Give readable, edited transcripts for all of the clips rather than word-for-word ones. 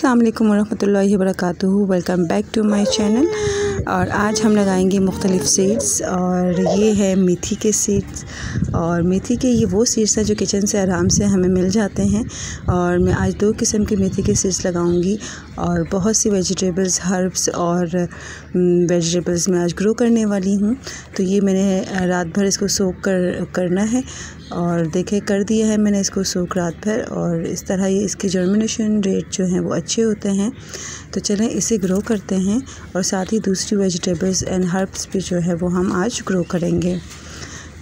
अस्सलाम वालेकुम वरहमतुल्लाहि वबरकातुहू। Welcome back to my channel. और आज हम लगाएंगे मुख्तलिफ़ सीड्स, और ये है मेथी के सीड्स। और मेथी के ये वो सीड्स हैं जो किचन से आराम से हमें मिल जाते हैं। और मैं आज 2 किस्म के मेथी के सीड्स लगाऊंगी और बहुत सी वेजिटेबल्स, हर्ब्स और वेजिटेबल्स मैं आज ग्रो करने वाली हूँ। तो ये मैंने रात भर इसको सोक करना है, और देखें कर दिया है मैंने इसको सोक रात भर। और इस तरह ये इसकी जर्मिनेशन रेट जो है वो अच्छे होते हैं। तो चलें इसे ग्रो करते हैं, और साथ ही दूसरी वेजिटेबल्स एंड हर्ब्स भी जो है वो हम आज ग्रो करेंगे।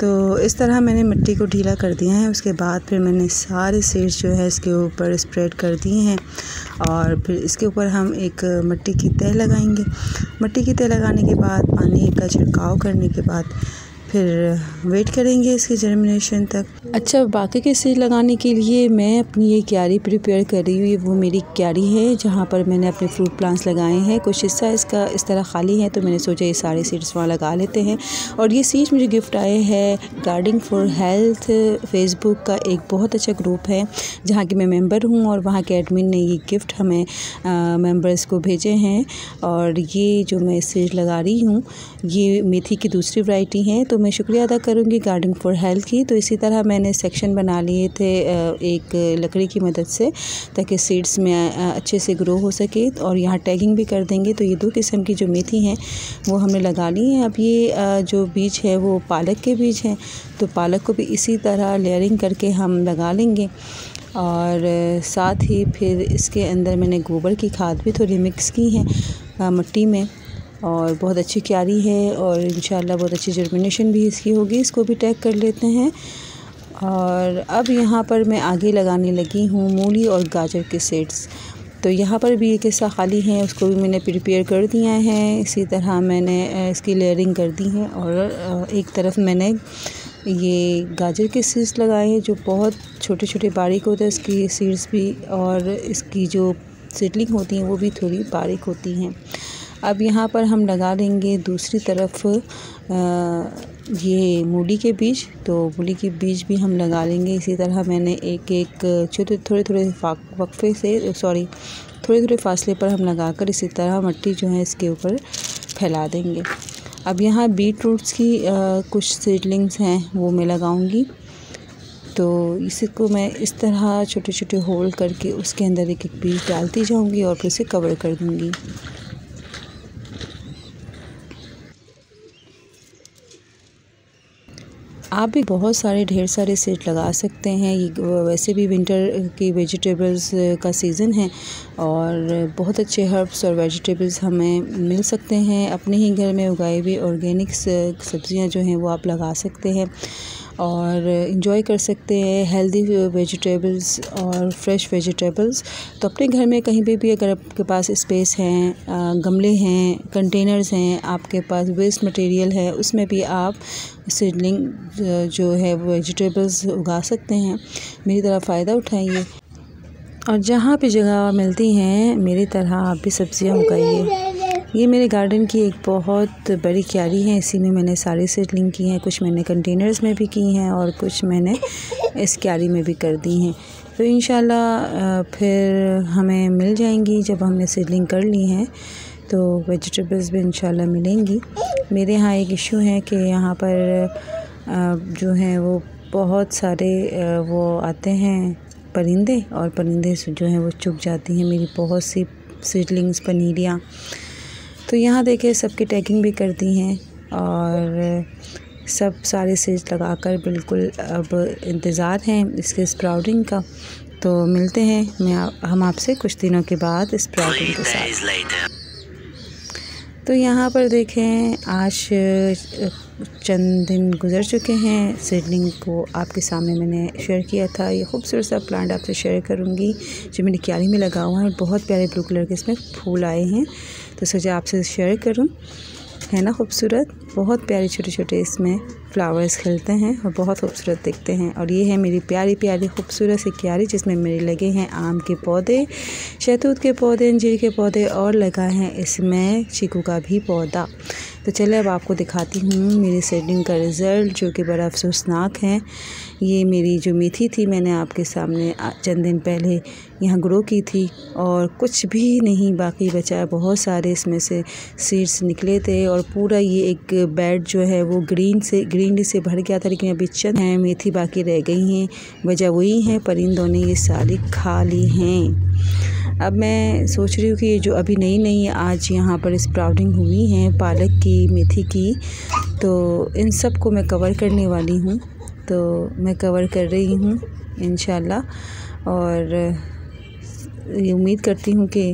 तो इस तरह मैंने मिट्टी को ढीला कर दिया है। उसके बाद फिर मैंने सारे सीड्स जो है इसके ऊपर स्प्रेड कर दिए हैं, और फिर इसके ऊपर हम एक मिट्टी की तह लगाएंगे। मिट्टी की तह लगाने के बाद पानी का छिड़काव करने के बाद फिर वेट करेंगे इसकी जर्मिनेशन तक। अच्छा, बाकी के सीड लगाने के लिए मैं अपनी ये क्यारी प्रिपेयर कर रही हूँ। ये वो मेरी क्यारी है जहाँ पर मैंने अपने फ्रूट प्लांट्स लगाए हैं। कुछ हिस्सा इसका इस तरह खाली है, तो मैंने सोचा ये सारे सीड्स वहाँ लगा लेते हैं। और ये सीड्स मुझे गिफ्ट आए हैं गार्डनिंग फॉर हेल्थ फेसबुक का एक बहुत अच्छा ग्रुप है जहाँ की मैं मेंबर हूँ, और वहाँ के एडमिन ने ये गिफ्ट हमें मेंबर्स को भेजे हैं। और ये जो मैं सीड लगा रही हूँ ये मेथी की दूसरी वैरायटी है। तो मैं शुक्रिया अदा करूँगी गार्डनिंग फॉर हेल्थ की। तो इसी तरह मैंने सेक्शन बना लिए थे एक लकड़ी की मदद से, ताकि सीड्स में अच्छे से ग्रो हो सके। और यहाँ टैगिंग भी कर देंगे। तो ये 2 किस्म की जो मेथी हैं वो हमने लगा ली हैं। अब ये जो बीज है वो पालक के बीज हैं, तो पालक को भी इसी तरह लेयरिंग करके हम लगा लेंगे। और साथ ही फिर इसके अंदर मैंने गोबर की खाद भी थोड़ी मिक्स की है मिट्टी में, और बहुत अच्छी क्यारी है और इंशाल्लाह बहुत अच्छी जर्मिनेशन भी इसकी होगी। इसको भी टैग कर लेते हैं। और अब यहाँ पर मैं आगे लगाने लगी हूँ मूली और गाजर के सीड्स। तो यहाँ पर भी एक हिस्सा खाली है, उसको भी मैंने प्रिपेयर कर दिया है। इसी तरह मैंने इसकी लेयरिंग कर दी है। और एक तरफ मैंने ये गाजर के सीड्स लगाए हैं जो बहुत छोटे छोटे बारीक होते हैं इसकी सीड्स भी, और इसकी जो सीडलिंग होती हैं वो भी थोड़ी बारीक होती हैं। अब यहाँ पर हम लगा देंगे दूसरी तरफ ये मूली के बीज। तो मूली के बीज भी हम लगा लेंगे इसी तरह। मैंने एक थोड़े थोड़े फासले पर हम लगाकर इसी तरह मिट्टी जो है इसके ऊपर फैला देंगे। अब यहाँ बीट रूट्स की कुछ सीडलिंग्स हैं वो मैं लगाऊंगी। तो इसको मैं इस तरह छोटे छोटे होल करके उसके अंदर एक एक बीज डालती जाऊंगी और फिर इसे कवर कर दूंगी। आप भी बहुत सारे ढेर सारे सीड लगा सकते हैं। ये वैसे भी विंटर की वेजिटेबल्स का सीज़न है, और बहुत अच्छे हर्ब्स और वेजिटेबल्स हमें मिल सकते हैं। अपने ही घर में उगाई हुई ऑर्गेनिक सब्जियां जो हैं वो आप लगा सकते हैं और इंजॉय कर सकते हैं हेल्दी वेजिटेबल्स और फ्रेश वेजिटेबल्स। तो अपने घर में कहीं भी अगर आपके पास स्पेस है, गमले हैं, कंटेनर्स हैं, आपके पास वेस्ट मटेरियल है, उसमें भी आप सीडलिंग जो है वो वेजिटेबल्स उगा सकते हैं। मेरी तरह फ़ायदा उठाइए, और जहाँ पे जगह मिलती हैं मेरी तरह आप भी सब्ज़ियाँ उगाइए। ये मेरे गार्डन की एक बहुत बड़ी क्यारी है, इसी में मैंने सारी सीडलिंग की हैं। कुछ मैंने कंटेनर्स में भी की हैं और कुछ मैंने इस क्यारी में भी कर दी हैं। तो इंशाल्लाह फिर हमें मिल जाएंगी जब हमने सीडलिंग कर ली हैं, तो वेजिटेबल्स भी इंशाल्लाह मिलेंगी। मेरे यहाँ एक इशू है कि यहाँ पर जो हैं वो बहुत सारे वो आते हैं परिंदे, और परिंदे जो हैं वो चुग जाती हैं मेरी बहुत सी सीडलिंग्स, पनीरियाँ। तो यहाँ देखें सबकी टैगिंग भी कर दी हैं, और सब सारे सीड्स लगाकर बिल्कुल अब इंतज़ार है इसके स्प्राउटिंग का। तो मिलते हैं हम आपसे कुछ दिनों के बाद स्प्राउटिंग के साथ। तो यहाँ पर देखें आज चंद दिन गुज़र चुके हैं। सीडलिंग को आपके सामने मैंने शेयर किया था। ये खूबसूरत सा प्लांट आपसे शेयर करूँगी जो मेरी क्यारी में लगा हुआ है। बहुत प्यारे ब्लू कलर के इसमें फूल आए हैं, तो सोचा आपसे शेयर करूँ। है ना खूबसूरत, बहुत प्यारे छोटे छोटे इसमें फ्लावर्स खिलते हैं और बहुत खूबसूरत दिखते हैं। और ये है मेरी प्यारी प्यारी खूबसूरत सी क्यारी जिसमें मेरे लगे हैं आम के पौधे, शहतूत के पौधे, अंजीर के पौधे, और लगा है इसमें चीकू का भी पौधा। तो चले अब आपको दिखाती हूँ मेरी सेटिंग का रिज़ल्ट, जो कि बड़ा अफसोसनाक है। ये मेरी जो मेथी थी मैंने आपके सामने चंद दिन पहले यहाँ ग्रो की थी और कुछ भी नहीं बाकी बचा। बहुत सारे इसमें से सीड्स निकले थे और पूरा ये एक बेड जो है वो ग्रीनरी से भर गया था, लेकिन अभी चंद हैं मेथी बाकी रह गई हैं। वजह वही है, परिंदों ने ये सारी खा ली हैं। अब मैं सोच रही हूँ कि ये जो अभी नई आज यहाँ पर स्प्राउटिंग हुई हैं पालक की, मेथी की, तो इन सब को मैं कवर करने वाली हूँ। तो मैं कवर कर रही हूँ इंशाल्लाह और ये उम्मीद करती हूँ कि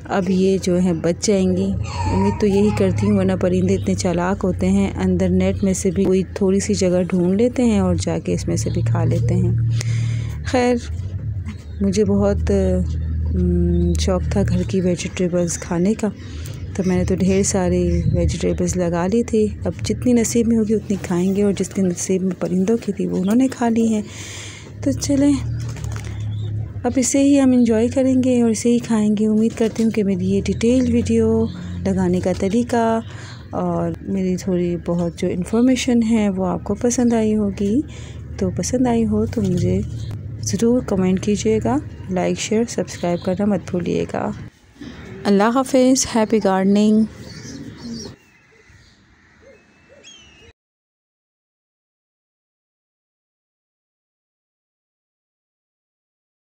अब ये जो है बच जाएंगी। उम्मीद तो यही करती हूँ, वरना परिंदे इतने चालाक होते हैं, अंदर नेट में से भी कोई थोड़ी सी जगह ढूंढ लेते हैं और जाके इसमें से भी खा लेते हैं। खैर, मुझे बहुत शौक़ था घर की वेजिटेबल्स खाने का, तो मैंने तो ढेर सारी वेजिटेबल्स लगा ली थी। अब जितनी नसीब में होगी उतनी खाएंगे और जितनी नसीब में परिंदों की थी वो उन्होंने खा ली हैं। तो चलें, अब इसे ही हम इंजॉय करेंगे और इसे ही खाएंगे। उम्मीद करती हूँ कि मेरी ये डिटेल वीडियो लगाने का तरीका और मेरी थोड़ी बहुत जो इन्फॉर्मेशन है वो आपको पसंद आई होगी। तो पसंद आई हो तो मुझे ज़रूर कमेंट कीजिएगा, लाइक शेयर सब्सक्राइब करना मत भूलिएगा। अल्लाह हाफ़िज़, हैप्पी गार्डनिंग।